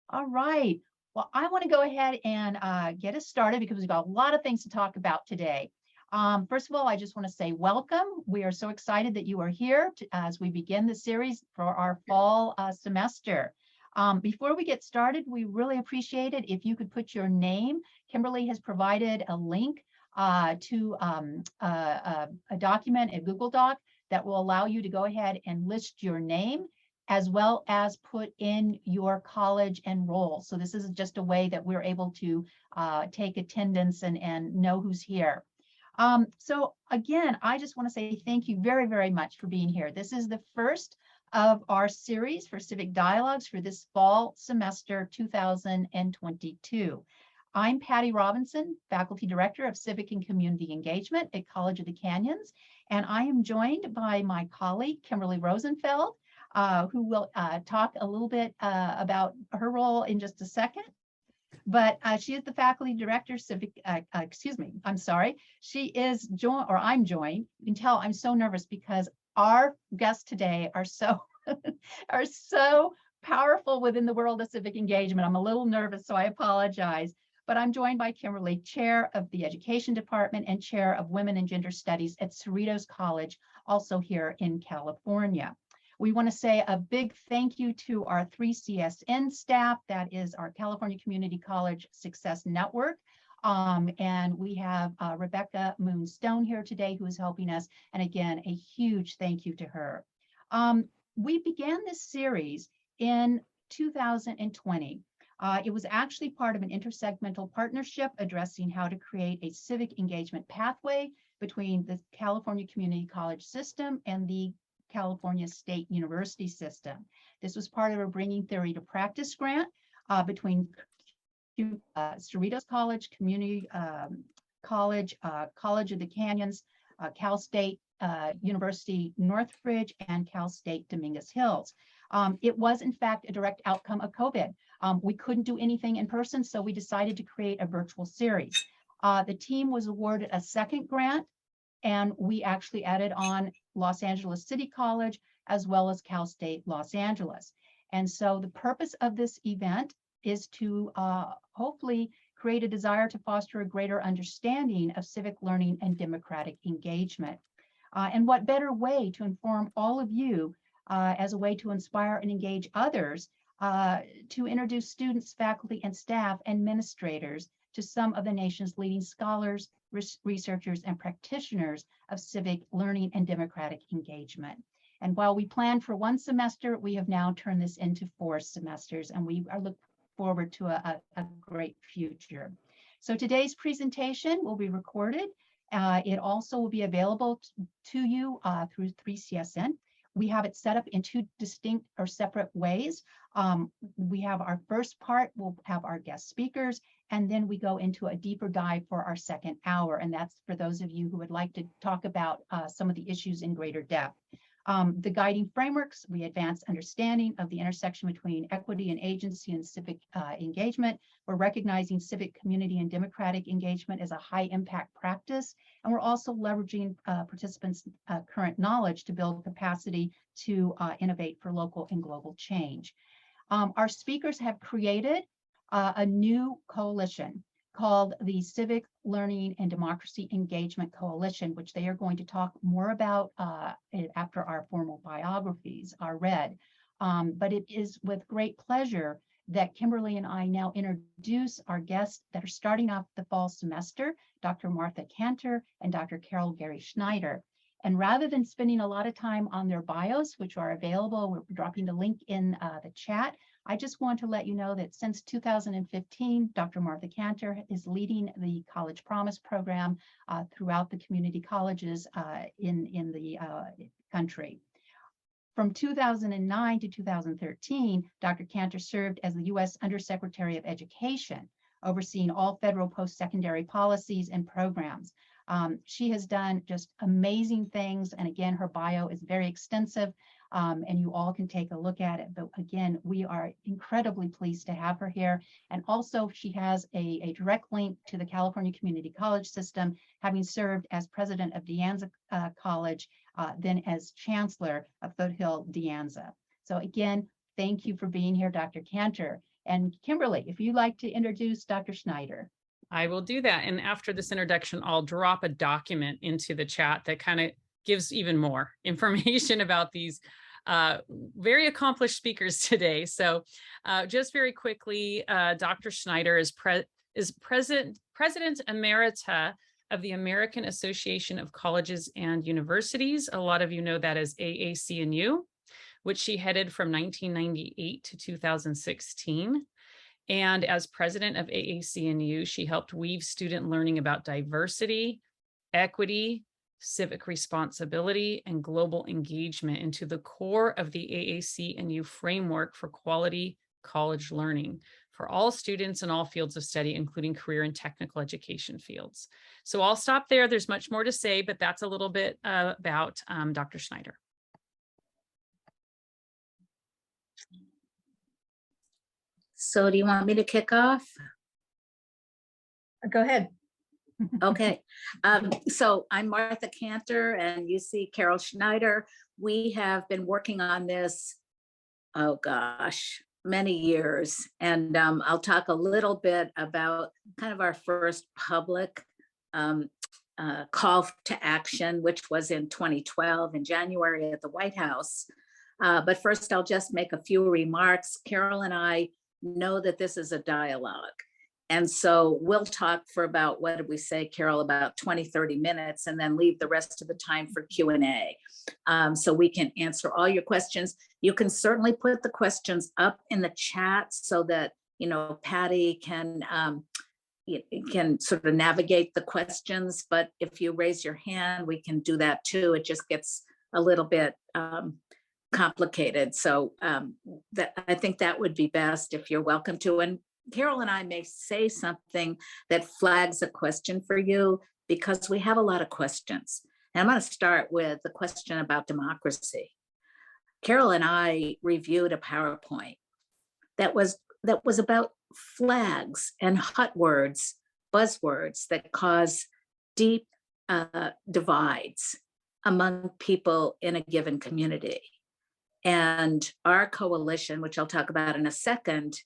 All right. Well, I want to go ahead and get us started because we've got a lot of things to talk about today. First of all, I just want to say welcome. We are so excited that you are here as we begin the series for our fall semester. Before we get started, we really appreciate it if you could put your name. Kimberly has provided a link to a document, a Google Doc, that will allow you to go ahead and list your name, as well as put in your college and roll. So this is just a way that we're able to take attendance and know who's here. So again, I just want to say thank you very, very much for being here. This is the first of our series for Civic Dialogues for this fall semester 2022. I'm Patty Robinson, Faculty Director of Civic and Community Engagement at College of the Canyons, and I am joined by my colleague, Kimberly Rosenfeld, who will talk a little bit about her role in just a second. But she is the faculty director, Civic, I'm sorry. She is joined, or I'm joined. You can tell I'm so nervous because our guests today are so, are so powerful within the world of civic engagement. I'm a little nervous, so I apologize. But I'm joined by Kimberly, Chair of the Education Department and Chair of Women and Gender Studies at Cerritos College, also here in California. We want to say a big thank you to our 3CSN staff, that is our California Community College Success Network. And we have Rebecca Moonstone here today who is helping us. And again, a huge thank you to her. We began this series in 2020. It was actually part of an intersegmental partnership addressing how to create a civic engagement pathway between the California Community College system and the California State University system. This was part of a Bringing Theory to Practice grant between Cerritos College, Community College, College of the Canyons, Cal State University Northridge, and Cal State Dominguez Hills. It was, in fact, a direct outcome of COVID. We couldn't do anything in person, so we decided to create a virtual series. The team was awarded a second grant, and we actually added on Los Angeles City College, as well as Cal State Los Angeles. And so the purpose of this event is to hopefully create a desire to foster a greater understanding of civic learning and democratic engagement. And what better way to inform all of you as a way to inspire and engage others to introduce students, faculty, and staff and administrators to some of the nation's leading scholars, researchers, and practitioners of civic learning and democratic engagement. And while we planned for one semester, we have now turned this into 4 semesters, and we are looking forward to a great future. So today's presentation will be recorded. It also will be available to you through 3CSN. We have it set up in 2 distinct or separate ways. We have our first part, we'll have our guest speakers, and then we go into a deeper dive for our second hour. And that's for those of you who would like to talk about some of the issues in greater depth. The guiding frameworks, we advance understanding of the intersection between equity and agency and civic engagement. We're recognizing civic community and democratic engagement as a high impact practice. And we're also leveraging participants' current knowledge to build capacity to innovate for local and global change. Our speakers have created a new coalition called the Civic Learning and Democracy Engagement Coalition, which they are going to talk more about after our formal biographies are read. But it is with great pleasure that Kimberly and I now introduce our guests that are starting off the fall semester, Dr. Martha Kanter and Dr. Carol Geary Schneider. And rather than spending a lot of time on their bios, which are available, we're dropping the link in the chat. I just want to let you know that since 2015, Dr. Martha Kanter is leading the College Promise program throughout the community colleges in the country. From 2009 to 2013, Dr. Kanter served as the U.S. Undersecretary of Education, overseeing all federal post-secondary policies and programs. She has done just amazing things. And again, her bio is very extensive and you all can take a look at it. But again, we are incredibly pleased to have her here. And also she has a direct link to the California Community College system, having served as president of De Anza College, then as chancellor of Foothill De Anza. So again, Thank you for being here, Dr. Kanter. And Kimberly, if you'd like to introduce Dr. Schneider. I will do that. And after this introduction, I'll drop a document into the chat that kind of gives even more information about these very accomplished speakers today. So just very quickly, Dr. Schneider is President Emerita of the American Association of Colleges and Universities. A lot of you know that as AAC&U, which she headed from 1998 to 2016. And as president of AAC&U, she helped weave student learning about diversity, equity, civic responsibility, and global engagement into the core of the AAC&U framework for quality college learning for all students in all fields of study, including career and technical education fields. So I'll stop there. There's much more to say, but that's a little bit about Dr. Schneider. So do you want me to kick off? Go ahead. Okay. So I'm Martha Kanter and you see Carol Schneider. We have been working on this, oh gosh, many years. And I'll talk a little bit about kind of our first public call to action, which was in 2012 in January at the White House. But first, I'll just make a few remarks. Carol and I know that this is a dialogue. And so we'll talk for about, what did we say, Carol, about 20, 30 minutes, and then leave the rest of the time for Q&A. So we can answer all your questions. You can certainly put the questions up in the chat so that, you know, Patty can sort of navigate the questions. But if you raise your hand, we can do that too. It just gets a little bit complicated. So I think that would be best if you're welcome to. And Carol and I may say something that flags a question for you because we have a lot of questions. And I'm going to start with the question about democracy. Carol and I reviewed a PowerPoint that was about flags and hot words, buzzwords that cause deep divides among people in a given community. And our coalition, which I'll talk about in a second,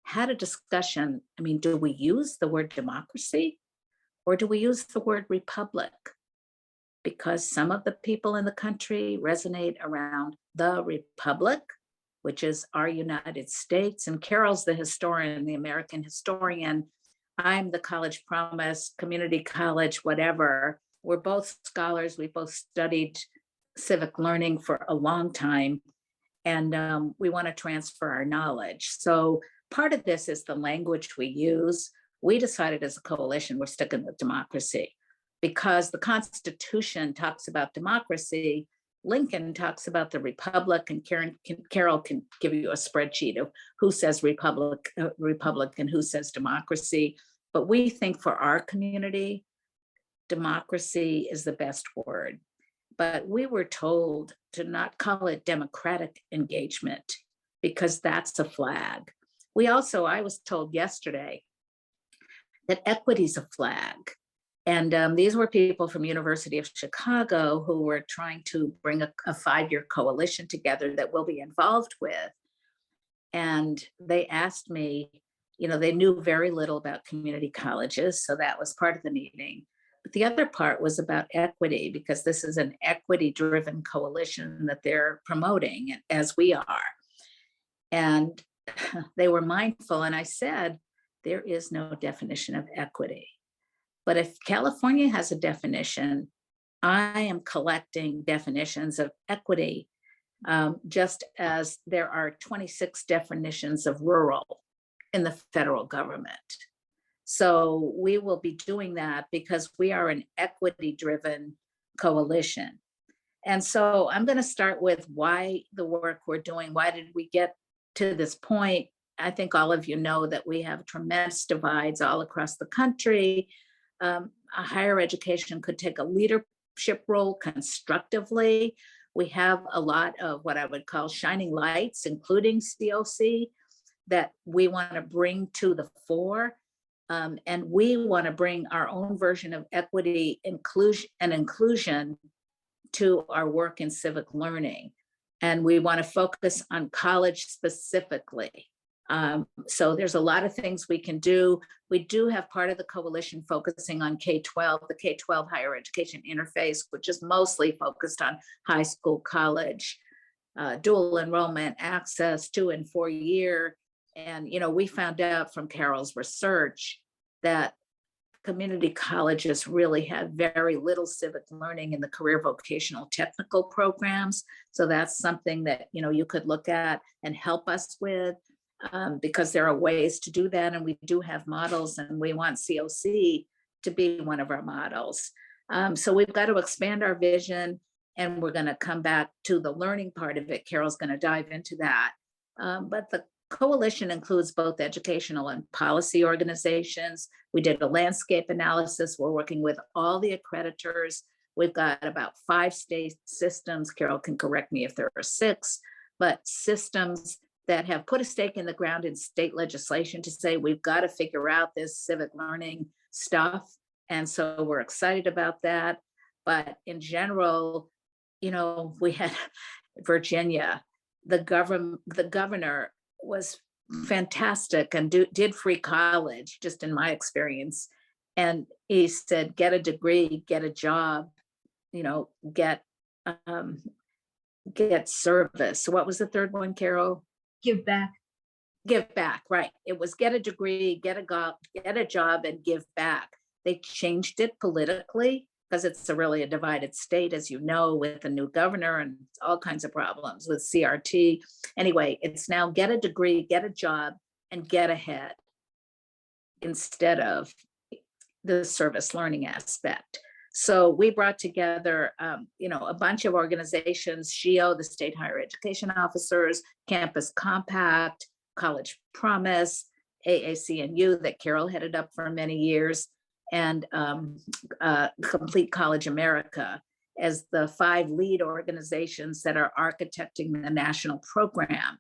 had a discussion. I mean, do we use the word democracy or do we use the word republic? Because some of the people in the country resonate around the republic, which is our United States. And Carol's the historian, the American historian. I'm the college promise, community college, whatever. We're both scholars. We both studied civic learning for a long time. And we want to transfer our knowledge. So part of this is the language we use. We decided as a coalition, we're sticking with democracy because the Constitution talks about democracy. Lincoln talks about the republic, and Carol can give you a spreadsheet of who says republic and who says democracy. But we think for our community, democracy is the best word. But we were told to not call it democratic engagement because that's a flag. I was told yesterday that equity is a flag. And these were people from University of Chicago who were trying to bring a 5-year coalition together that we'll be involved with. And they asked me, you know, they knew very little about community colleges. So that was part of the meeting. But the other part was about equity, because this is an equity-driven coalition that they're promoting, as we are. And they were mindful, and I said, there is no definition of equity. But if California has a definition, I am collecting definitions of equity, just as there are 26 definitions of rural in the federal government. So we will be doing that because we are an equity-driven coalition. And so I'm going to start with why the work we're doing. Why did we get to this point? I think all of you know that we have tremendous divides all across the country. Higher education could take a leadership role constructively. We have a lot of what I would call shining lights, including COC, that we want to bring to the fore. And we want to bring our own version of equity, inclusion to our work in civic learning. And we want to focus on college specifically. So there's a lot of things we can do. We do have part of the coalition focusing on K-12, the K-12 higher education interface, which is mostly focused on high school, college, dual enrollment, access 2 and 4 year. And, we found out from Carol's research that community colleges really have very little civic learning in the career vocational technical programs. So that's something that, you could look at and help us with. Because there are ways to do that, and we do have models, and we want COC to be one of our models. So we've got to expand our vision, and we're going to come back to the learning part of it. Carol's going to dive into that. But the coalition includes both educational and policy organizations. We did a landscape analysis. We're working with all the accreditors. We've got about 5 state systems. Carol can correct me if there are 6, but systems that have put a stake in the ground in state legislation to say, we've got to figure out this civic learning stuff. And so we're excited about that. But in general, we had Virginia, the governor was fantastic and did free college, just in my experience. And he said, get a degree, get a job, get service. So what was the third one, Carol? Give back. Give back, right. It was get a degree, get a job, and give back. They changed it politically because it's really a divided state, as you know, with a new governor and all kinds of problems with CRT. Anyway, it's now get a degree, get a job, and get ahead instead of the service learning aspect. So we brought together, a bunch of organizations, SHIO, the State Higher Education Officers, Campus Compact, College Promise, AAC&U that Carol headed up for many years, and Complete College America as the 5 lead organizations that are architecting the national program.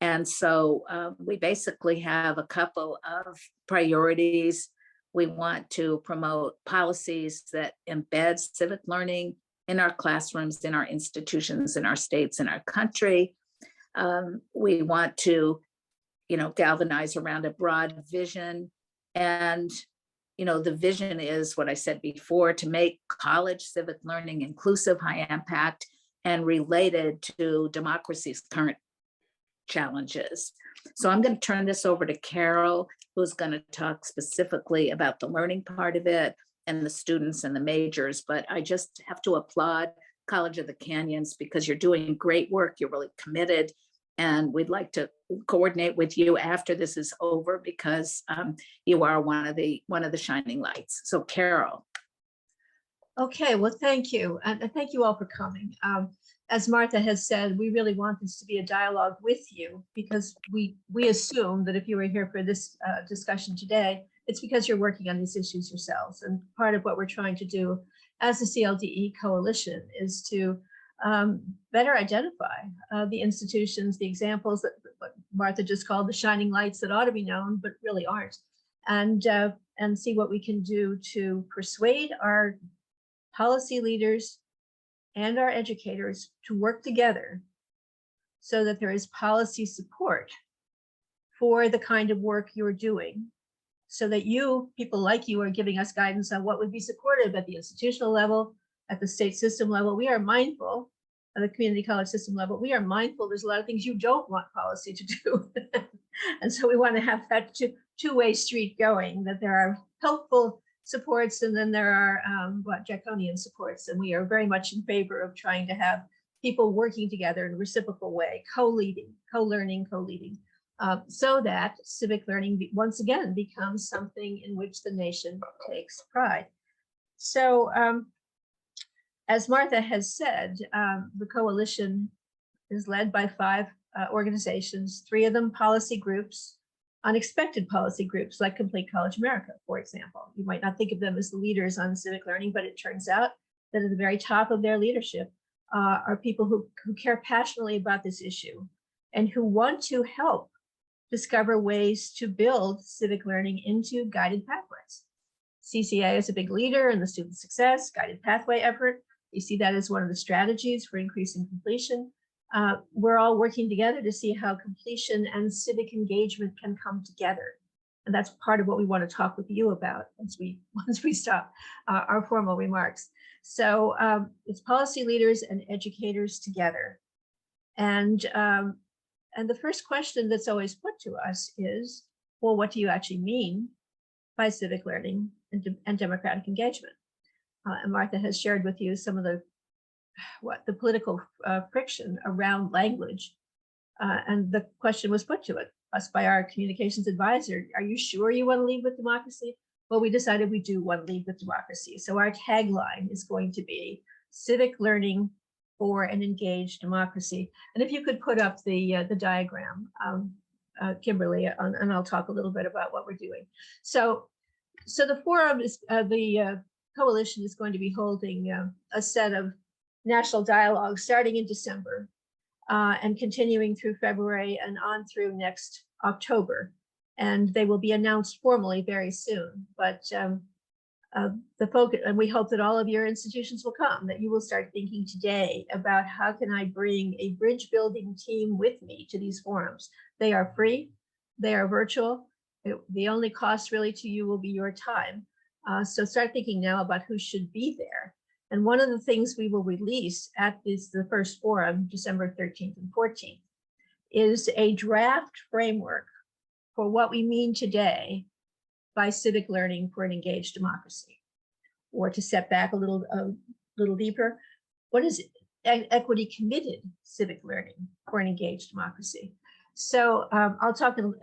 And so we basically have a couple of priorities. We want to promote policies that embed civic learning in our classrooms, in our institutions, in our states, in our country. We want to, galvanize around a broad vision. And, the vision is what I said before, to make college civic learning inclusive, high impact, and related to democracy's current challenges. So I'm going to turn this over to Carol, who's going to talk specifically about the learning part of it and the students and the majors. But I just have to applaud College of the Canyons because you're doing great work. You're really committed. And we'd like to coordinate with you after this is over because you are one of the shining lights. So Carol. Okay, well, thank you. And thank you all for coming. As Martha has said, we really want this to be a dialogue with you because we assume that if you were here for this discussion today, it's because you're working on these issues yourselves. And part of what we're trying to do as the CLDE Coalition is to better identify the institutions, the examples that what Martha just called the shining lights that ought to be known, but really aren't, and see what we can do to persuade our policy leaders and our educators to work together so that there is policy support for the kind of work you're doing, so that people like you, are giving us guidance on what would be supportive at the institutional level, at the state system level. We are mindful, at the community college system level, we are mindful there's a lot of things you don't want policy to do. And so we want to have that two-way street going, that there are helpful supports and then there are draconian supports. And we are very much in favor of trying to have people working together in a reciprocal way, co-leading, co-learning, co-leading, so that civic learning once again becomes something in which the nation takes pride. So as Martha has said, the coalition is led by 5 organizations, 3 of them policy groups, unexpected policy groups like Complete College America, for example. You might not think of them as the leaders on civic learning, but it turns out that at the very top of their leadership are people who care passionately about this issue and who want to help discover ways to build civic learning into guided pathways. CCA is a big leader in the student success guided pathway effort. You see that as one of the strategies for increasing completion. we're all working together to see how completion and civic engagement can come together. And that's part of what we want to talk with you about once we stop our formal remarks. So it's policy leaders and educators together. And the first question that's always put to us is, well, what do you actually mean by civic learning and democratic engagement? And Martha has shared with you some of the political friction around language. And the question was put to us by our communications advisor. Are you sure you want to lead with democracy? Well, we decided we do want to lead with democracy. So our tagline is going to be civic learning for an engaged democracy. And if you could put up the diagram, Kimberly, and I'll talk a little bit about what we're doing. So the forum is, the coalition is going to be holding a set of national dialogues starting in December and continuing through February and on through next October. And they will be announced formally very soon. But the focus, and we hope that all of your institutions will come, that you will start thinking today about how can I bring a bridge building team with me to these forums. They are free, they are virtual. The only cost really to you will be your time. So start thinking now about who should be there. And one of the things we will release at the first forum, December 13th and 14th, is a draft framework for what we mean today by civic learning for an engaged democracy. Or to step back a little deeper, what is equity committed civic learning for an engaged democracy? So I'll talk in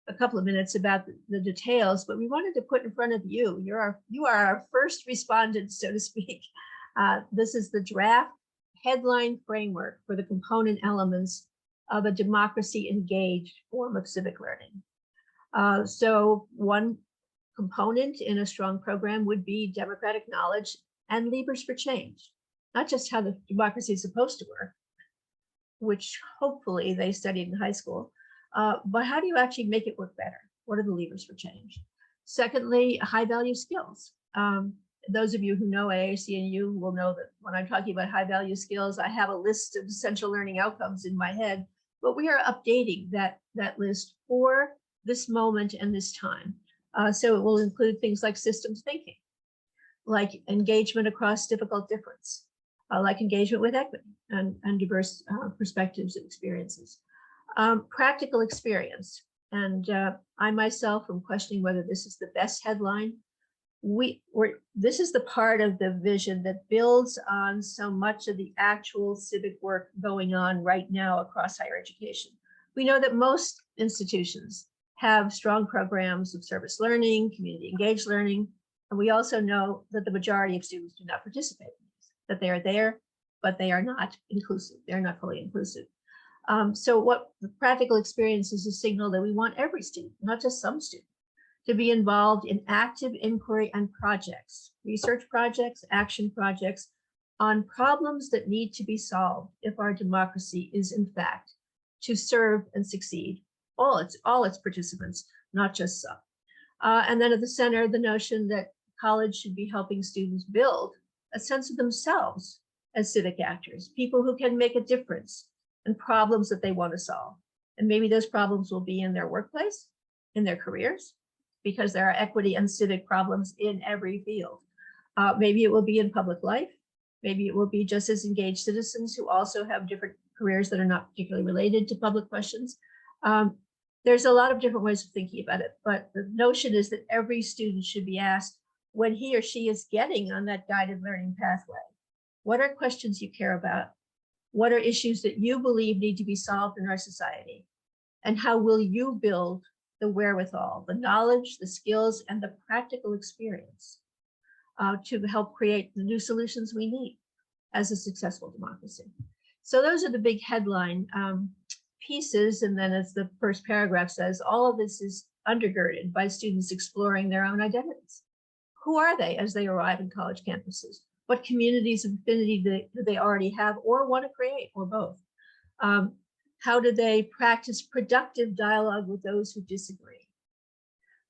a couple of minutes about the details, but we wanted to put in front of you, you are our first respondents, so to speak. This is the draft headline framework for the component elements of a democracy engaged form of civic learning. So one component in a strong program would be democratic knowledge and levers for change, not just how the democracy is supposed to work, which hopefully they studied in high school, but how do you actually make it work better? What are the levers for change? Secondly, high value skills. Those of you who know AAC&U will know that when I'm talking about high value skills, I have a list of essential learning outcomes in my head, but we are updating that list for this moment and this time. So it will include things like systems thinking, like engagement across difficult difference, like engagement with equity and diverse perspectives and experiences. Practical experience. And I myself am questioning whether this is the best headline. This is the part of the vision that builds on so much of the actual civic work going on right now across higher education. We know that most institutions have strong programs of service learning, community engaged learning, and we also know that the majority of students do not participate in these, that they are there, but they are not inclusive. They're not fully inclusive. So what the practical experience is a signal that we want every student, not just some students, to be involved in active inquiry and projects, research projects, action projects on problems that need to be solved if our democracy is in fact to serve and succeed all its participants, not just some. And then at the center, the notion that college should be helping students build a sense of themselves as civic actors, people who can make a difference in problems that they want to solve. And maybe those problems will be in their workplace, in their careers, because there are equity and civic problems in every field. Maybe it will be in public life. Maybe it will be just as engaged citizens who also have different careers that are not particularly related to public questions. There's a lot of different ways of thinking about it, but the notion is that every student should be asked when he or she is getting on that guided learning pathway, what are questions you care about? What are issues that you believe need to be solved in our society? And how will you build the wherewithal, the knowledge, the skills, and the practical experience to help create the new solutions we need as a successful democracy? So those are the big headline pieces. And then as the first paragraph says, all of this is undergirded by students exploring their own identities. Who are they as they arrive in college campuses? What communities of affinity do they already have or want to create, or both? How do they practice productive dialogue with those who disagree?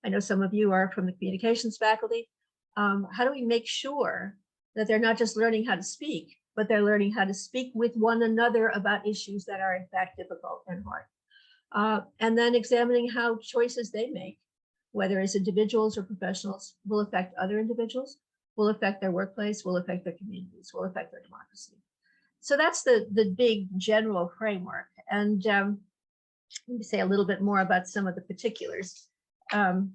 I know some of you are from the communications faculty. How do we make sure that they're not just learning how to speak, but they're learning how to speak with one another about issues that are in fact difficult and hard. And then examining how choices they make, whether as individuals or professionals, will affect other individuals, will affect their workplace, will affect their communities, will affect their democracy. So that's the big general framework. And let me say a little bit more about some of the particulars. And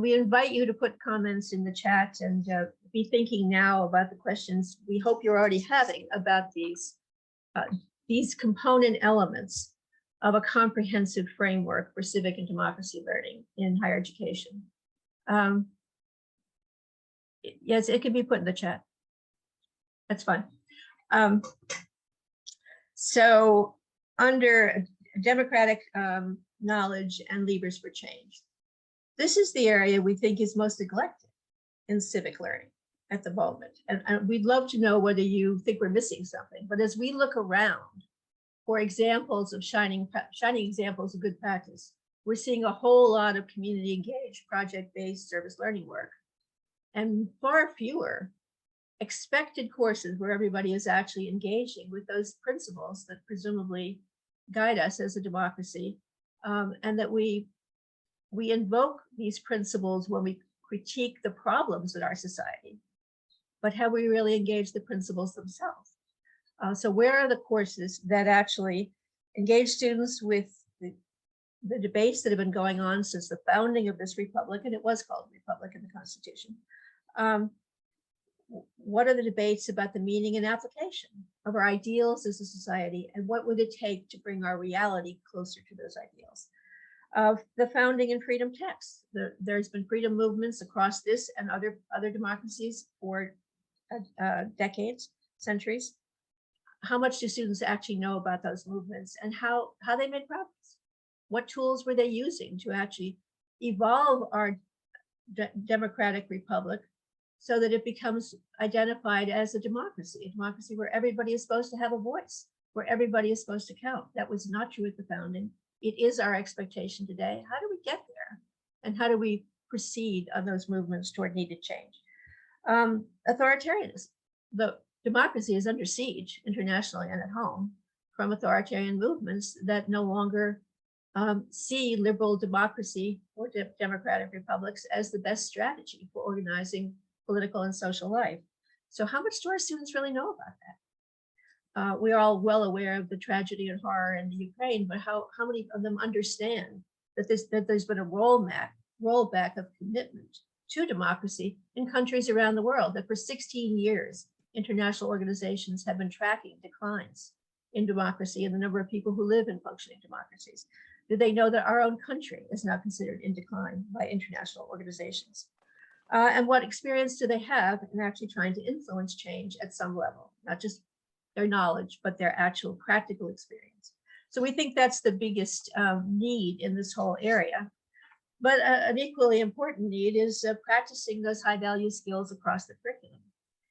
we invite you to put comments in the chat and be thinking now about the questions we hope you're already having about these component elements of a comprehensive framework for civic and democracy learning in higher education. Yes, it can be put in the chat. That's fine. So under democratic knowledge and levers for change, this is the area we think is most neglected in civic learning at the moment. And we'd love to know whether you think we're missing something. But as we look around for examples of shining examples of good practice, we're seeing a whole lot of community engaged, project-based service learning work, and far fewer expected courses where everybody is actually engaging with those principles that presumably guide us as a democracy, and that we invoke these principles when we critique the problems in our society, but have we really engaged the principles themselves? So where are the courses that actually engage students with the debates that have been going on since the founding of this republic, and it was called Republic in the Constitution? What are the debates about the meaning and application of our ideals as a society, and what would it take to bring our reality closer to those ideals? Of the founding and freedom texts, there's been freedom movements across this and other democracies for decades, centuries. How much do students actually know about those movements and how they made progress? What tools were they using to actually evolve our democratic republic so that it becomes identified as a democracy where everybody is supposed to have a voice, where everybody is supposed to count? That was not true at the founding. It is our expectation today. How do we get there? And how do we proceed on those movements toward needed change? Authoritarianism. The democracy is under siege internationally and at home from authoritarian movements that no longer see liberal democracy or democratic republics as the best strategy for organizing political and social life. So how much do our students really know about that? We're all well aware of the tragedy and horror in the Ukraine, but how many of them understand that there's been a rollback of commitment to democracy in countries around the world, that for 16 years, international organizations have been tracking declines in democracy and the number of people who live in functioning democracies? Do they know that our own country is now considered in decline by international organizations? And what experience do they have in actually trying to influence change at some level, not just their knowledge, but their actual practical experience? So we think that's the biggest need in this whole area. But an equally important need is practicing those high value skills across the curriculum.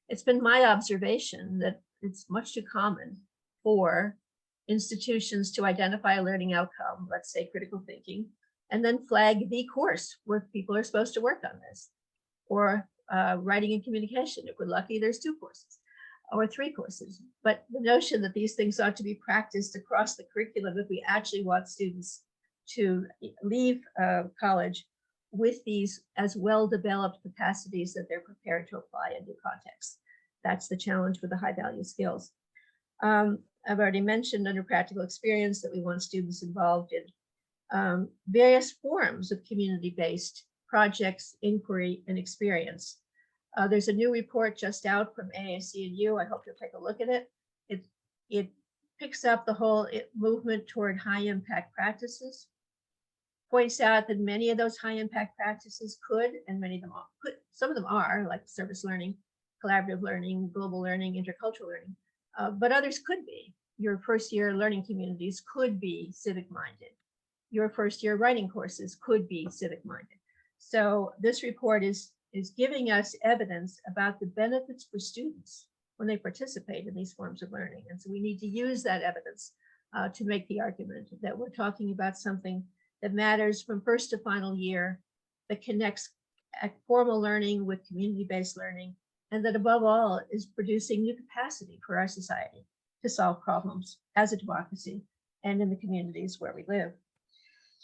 It's been my observation that it's much too common for institutions to identify a learning outcome, let's say critical thinking, and then flag the course where people are supposed to work on this, or writing and communication. If we're lucky, there's 2 courses or 3 courses. But the notion that these things ought to be practiced across the curriculum if we actually want students to leave college with these as well-developed capacities that they're prepared to apply in new contexts. That's the challenge with the high value skills. I've already mentioned under practical experience that we want students involved in various forms of community-based projects, inquiry, and experience. There's a new report just out from AAC&U. I hope you'll take a look at it. It picks up the whole movement toward high impact practices, points out that many of those high impact practices could, and many of them could, some of them are, like service learning, collaborative learning, global learning, intercultural learning, but others could be. Your first year learning communities could be civic minded. Your first year writing courses could be civic minded. So this report is giving us evidence about the benefits for students when they participate in these forms of learning. And so we need to use that evidence to make the argument that we're talking about something that matters from first to final year, that connects formal learning with community-based learning, and that above all is producing new capacity for our society to solve problems as a democracy and in the communities where we live.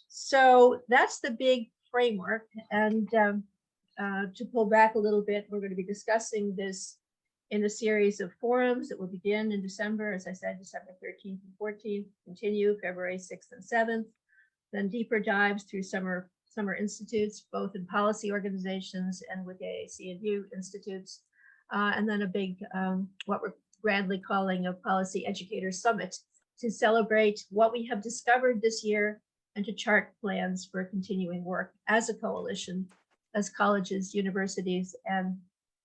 So that's the big framework. And to pull back a little bit, we're going to be discussing this in a series of forums that will begin in December, as I said, December 13th and 14th, continue February 6th and 7th, then deeper dives through summer institutes, both in policy organizations and with AAC&U institutes, and then a big, what we're grandly calling a Policy Educators Summit to celebrate what we have discovered this year and to chart plans for continuing work as a coalition, as colleges, universities, and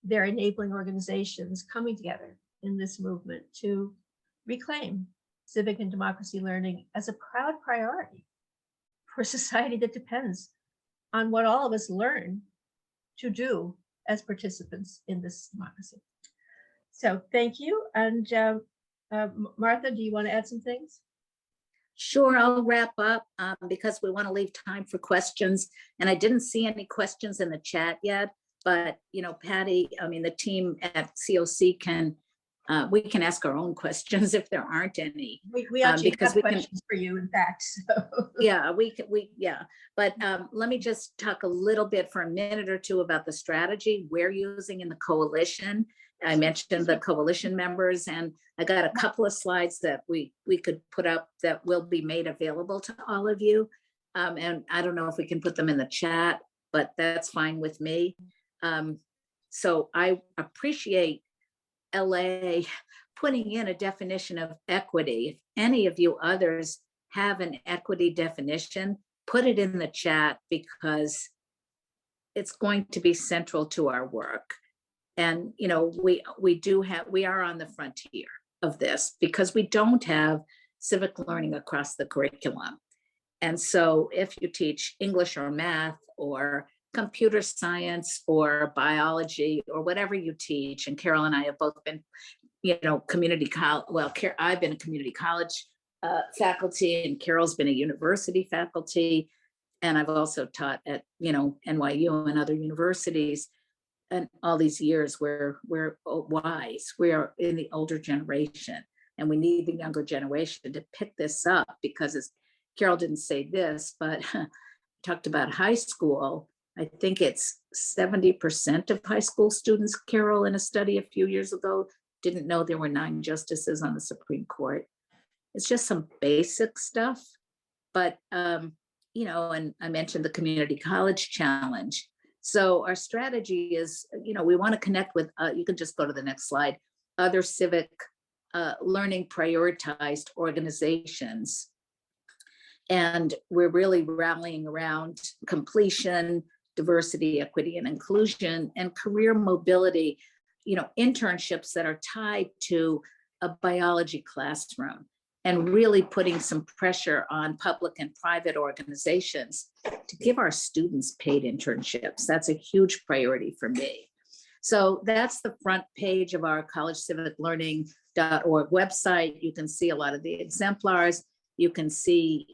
their enabling organizations coming together in this movement to reclaim civic and democracy learning as a proud priority for a society that depends on what all of us learn to do as participants in this democracy. So thank you. And Martha, do you want to add some things? Sure, I'll wrap up because we want to leave time for questions. And I didn't see any questions in the chat yet, but Patty, the team at COC we can ask our own questions if there aren't any. We actually have questions for you, in fact. So. Yeah, But let me just talk a little bit for a minute or two about the strategy we're using in the coalition. I mentioned the coalition members, and I got a couple of slides that we could put up that will be made available to all of you. And I don't know if we can put them in the chat, but that's fine with me. So I appreciate LA putting in a definition of equity. If any of you others have an equity definition, put it in the chat because it's going to be central to our work. And we are on the frontier of this because we don't have civic learning across the curriculum. And so if you teach English or math or computer science or biology or whatever you teach, and Carol and I have both been, community college, well, I've been a community college faculty and Carol's been a university faculty. And I've also taught at, NYU and other universities. And all these years we're wise. We are in the older generation and we need the younger generation to pick this up because, as Carol didn't say this, but talked about high school. I think it's 70% of high school students, Carol, in a study a few years ago, didn't know there were 9 justices on the Supreme Court. It's just some basic stuff. But, and I mentioned the community college challenge. So our strategy is, we want to connect with, you can just go to the next slide, other civic learning prioritized organizations. And we're really rallying around completion, diversity, equity, and inclusion, and career mobility, internships that are tied to a biology classroom, and really putting some pressure on public and private organizations to give our students paid internships. That's a huge priority for me. So that's the front page of our collegeciviclearning.org website. You can see a lot of the exemplars. You can see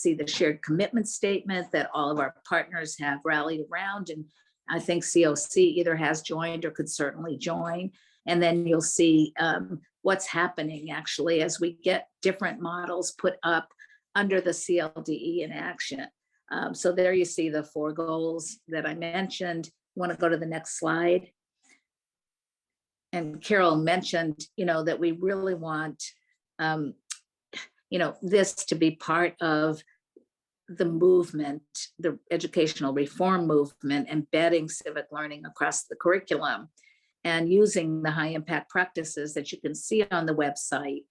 the shared commitment statement that all of our partners have rallied around. And I think COC either has joined or could certainly join. And then you'll see what's happening actually as we get different models put up under the CLDE in action. So there you see the 4 goals that I mentioned. Want to go to the next slide? And Carol mentioned, that we really want, this to be part of the movement, the educational reform movement, embedding civic learning across the curriculum and using the high impact practices that you can see on the website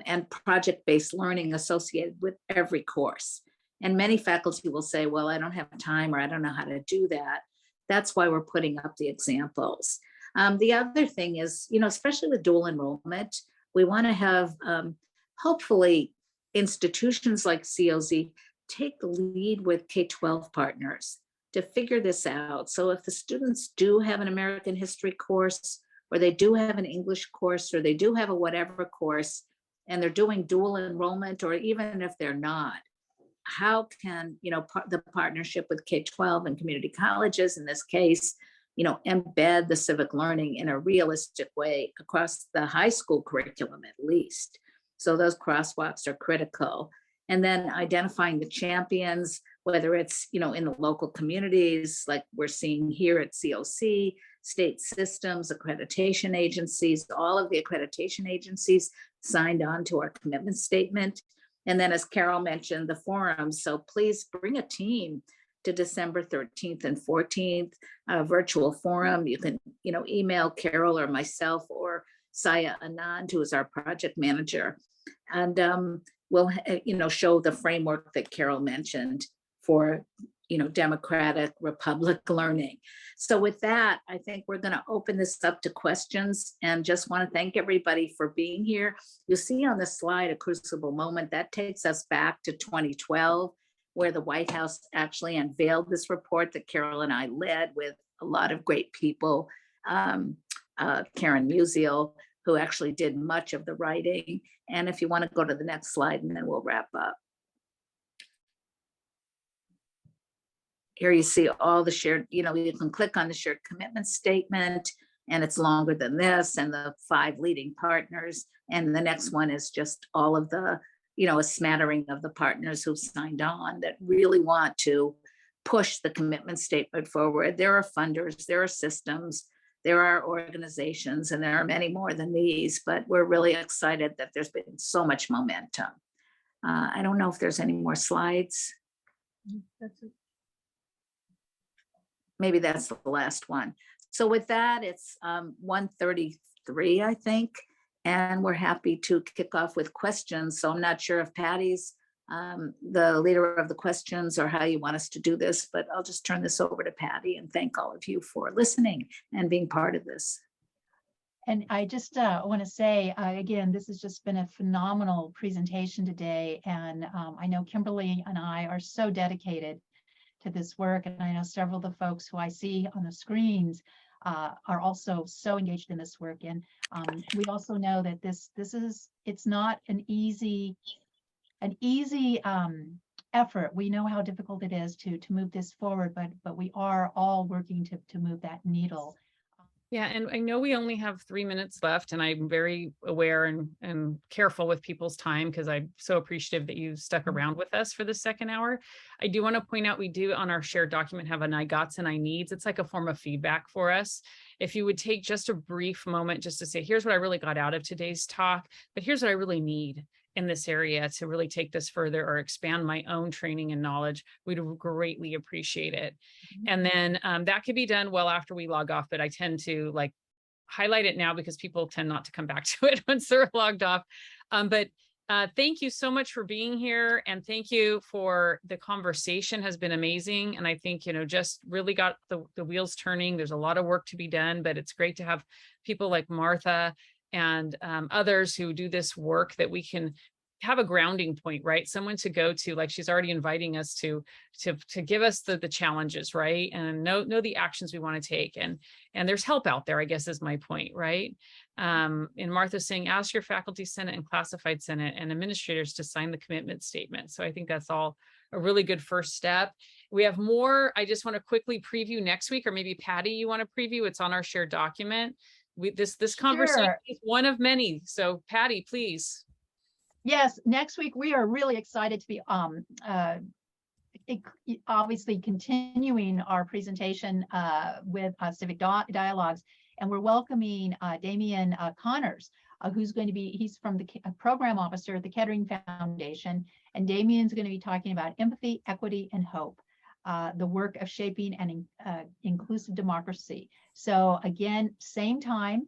and project-based learning associated with every course. And many faculty will say, well, I don't have time or I don't know how to do that. That's why we're putting up the examples. The other thing is, especially with dual enrollment, we want to have hopefully institutions like COZ take the lead with K-12 partners to figure this out. So if the students do have an American history course, or they do have an English course, or they do have a whatever course, and they're doing dual enrollment, or even if they're not, how can, the partnership with K-12 and community colleges in this case, embed the civic learning in a realistic way across the high school curriculum at least. So those crosswalks are critical. And then identifying the champions, whether it's, in the local communities, like we're seeing here at COC, state systems, accreditation agencies, all of the accreditation agencies signed on to our commitment statement. And then, as Carol mentioned, the forums. So please bring a team to December 13th and 14th, virtual forum. You can, email Carol or myself or Saya Anand, who is our project manager. And we'll, show the framework that Carol mentioned for, democratic republic learning. So with that, I think we're going to open this up to questions, and just want to thank everybody for being here. You'll see on the slide a crucible moment that takes us back to 2012, where the White House actually unveiled this report that Carol and I led with a lot of great people, Karen Musial, who actually did much of the writing. And if you want to go to the next slide, and then we'll wrap up. Here you see all the shared, you can click on the shared commitment statement, and it's longer than this, and the 5 leading partners. And the next one is just all of the, a smattering of the partners who've signed on that really want to push the commitment statement forward. There are funders, there are systems, there are organizations, and there are many more than these, but we're really excited that there's been so much momentum. I don't know if there's any more slides. That's it. Maybe that's the last one. So with that, it's 1:33, I think, and we're happy to kick off with questions. So I'm not sure if Patty's the leader of the questions or how you want us to do this, but I'll just turn this over to Patty and thank all of you for listening and being part of this. And I just want to say, again, this has just been a phenomenal presentation today. And I know Kimberly and I are so dedicated to this work. And I know several of the folks who I see on the screens are also so engaged in this work. And we also know that it's not an easy effort. We know how difficult it is to move this forward, but we are all working to move that needle. Yeah, and I know we only have 3 minutes left, and I'm very aware and careful with people's time, because I'm so appreciative that you stuck around with us for the second hour. I do want to point out, we do on our shared document have an I gots and I needs. It's like a form of feedback for us. If you would take just a brief moment just to say, here's what I really got out of today's talk, but here's what I really need in this area to really take this further or expand my own training and knowledge, we'd greatly appreciate it. And then that could be done well after we log off, but I tend to highlight it now because people tend not to come back to it once they're logged off. But thank you so much for being here, and thank you for the conversation has been amazing. And I think, just really got the wheels turning. There's a lot of work to be done, but it's great to have people like Martha and others who do this work, that we can have a grounding point, right? Someone to go to, like she's already inviting us to give us the challenges, right? And know the actions we want to take. And there's help out there, I guess, is my point, right? And Martha's saying, ask your faculty senate and classified senate and administrators to sign the commitment statement. So I think that's all a really good first step. We have more. I just want to quickly preview next week, or maybe Patty, you want to preview? It's on our shared document. This conversation is one of many. So Patty, please. Yes, next week we are really excited to be obviously continuing our presentation with Civic Dialogues, and we're welcoming Damian Connors, who's going to be, he's from the program officer at the Kettering Foundation, and Damian's going to be talking about empathy, equity, and hope, the work of shaping an inclusive democracy. So again, same time,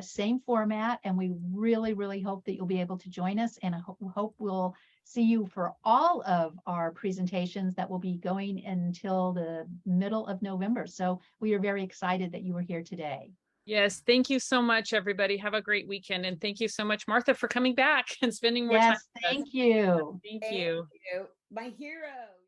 same format, and we really, really hope that you'll be able to join us, and I hope we'll see you for all of our presentations that will be going until the middle of November. So we are very excited that you were here today. Yes, thank you so much, everybody. Have a great weekend, and thank you so much, Martha, for coming back and spending more time with us. Thank you. Thank you. My heroes.